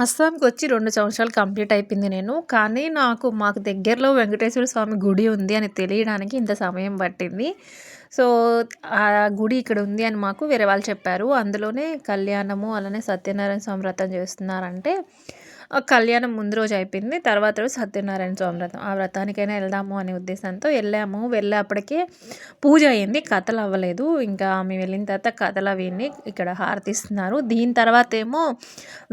అస్సాంకొచ్చి 2 సంవత్సరాలు కంప్లీట్ అయిపోయింది నేను. కానీ మాకు దగ్గరలో వెంకటేశ్వర స్వామి గుడి ఉంది అని తెలియడానికి ఇంత సమయం పట్టింది. సో, ఆ గుడి ఇక్కడ ఉంది అని మాకు వేరే వాళ్ళు చెప్పారు. అందులోనే కళ్యాణము, అలానే సత్యనారాయణ స్వామి వ్రతం చేస్తున్నారంటే, కళ్యాణం ముందు రోజు అయిపోయింది. తర్వాత రోజు సత్యనారాయణ స్వామి వ్రతం. ఆ వ్రతానికైనా వెళ్దాము అనే ఉద్దేశంతో వెళ్ళాము. వెళ్ళేప్పటికే పూజ అయింది. కథలు అవ్వలేదు. ఇంకా మేము వెళ్ళిన తర్వాత కథలు అవిని ఇక్కడ హారతిస్తున్నారు. దీని తర్వాత ఏమో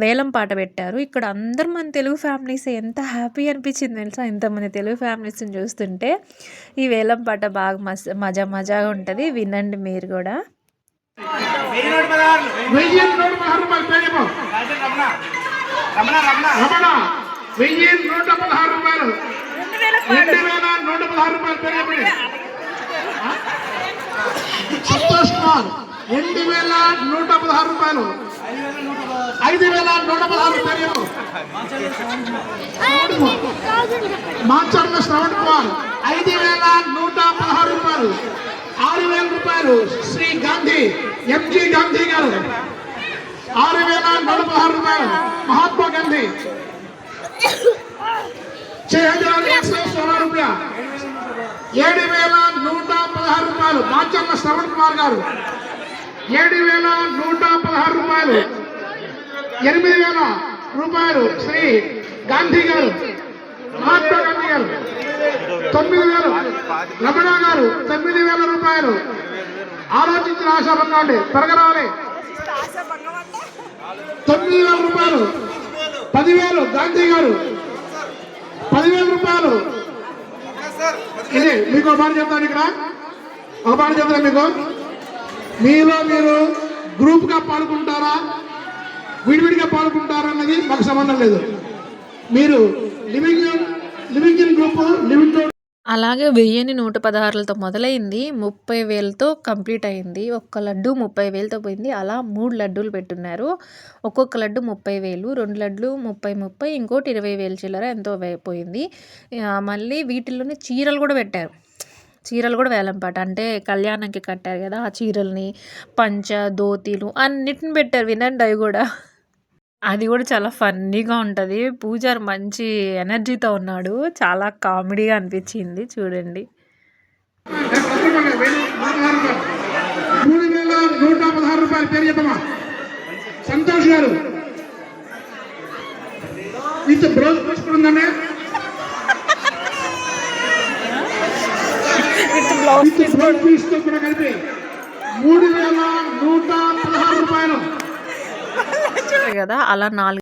వేలం పాట పెట్టారు. ఇక్కడ అందరు మన తెలుగు ఫ్యామిలీస్ ఎంత హ్యాపీ అనిపించింది తెలుసా! ఇంతమంది తెలుగు ఫ్యామిలీస్ని చూస్తుంటే. ఈ వేలం పాట బాగా మజాగా ఉంటుంది. వినండి మీరు కూడా. సంతోష్ కుమార్ 2116 రూపాయలు, 5116 రూపాయలు. మాచర్ల శ్రవణ్ కుమార్ 5116 రూపాయలు, 6000 రూపాయలు. శ్రీ గాంధీ ఎంజీ గాంధీ గారు 6116 రూపాయలు. మహాత్మా గాంధీ 6116 రూపాయలు, 7116 రూపాయలు. మాచర్ల శ్రవణ్ కుమార్ గారు 7116 రూపాయలు, 8000 రూపాయలు. శ్రీ గాంధీ గారు, మహాత్మా గాంధీ గారు 9000. రమణ గారు 9000 రూపాయలు. ఆలోచించిన ఆశాభంగా ఉండి త్వరగా రావాలి. 9000 రూపాయలు. 10,000 గాంధీ గారు 10,000 రూపాయలు. ఇది మీకు ఒక మాట చెప్తాను. ఇక్కడ ఒక మాట చెప్తాను మీకు. మీరు గ్రూప్గా పాల్గొంటారా, విడివిడిగా పాల్గొంటారా అన్నది మాకు సంబంధం లేదు. మీరు లివింగ్ ఇన్ గ్రూప్, లివింగ్ అలాగే 1,116లతో మొదలైంది. 30,000తో కంప్లీట్ అయింది. ఒక్క లడ్డు 30,000తో పోయింది. అలా 3 లడ్డూలు పెట్టున్నారు. ఒక్కొక్క లడ్డు 30,000, 2 లడ్లు 30, ఇంకోటి 20,000 చిల్లర ఎంతో పోయింది. మళ్ళీ వీటిల్లోనే చీరలు కూడా పెట్టారు. చీరలు కూడా వేలం పాట. అంటే కళ్యాణంకి కట్టారు కదా, ఆ చీరల్ని, పంచ, ధోతీలు అన్నిటిని పెట్టారు. వినండి అవి కూడా. అది కూడా చాలా ఫన్నీగా ఉంటుంది. పూజారి మంచి ఎనర్జీతో ఉన్నాడు. చాలా కామెడీగా అనిపించింది. చూడండి. 3116 రూపాయలు. పేరు చెప్పమా. సంతోష్ గారు విత్ బ్లౌజ్ పోసుకుంటుందండి. బ్లౌజ్ పీస్తో కూడా కలిపి 3116 రూపాయలు కదా. అలా 4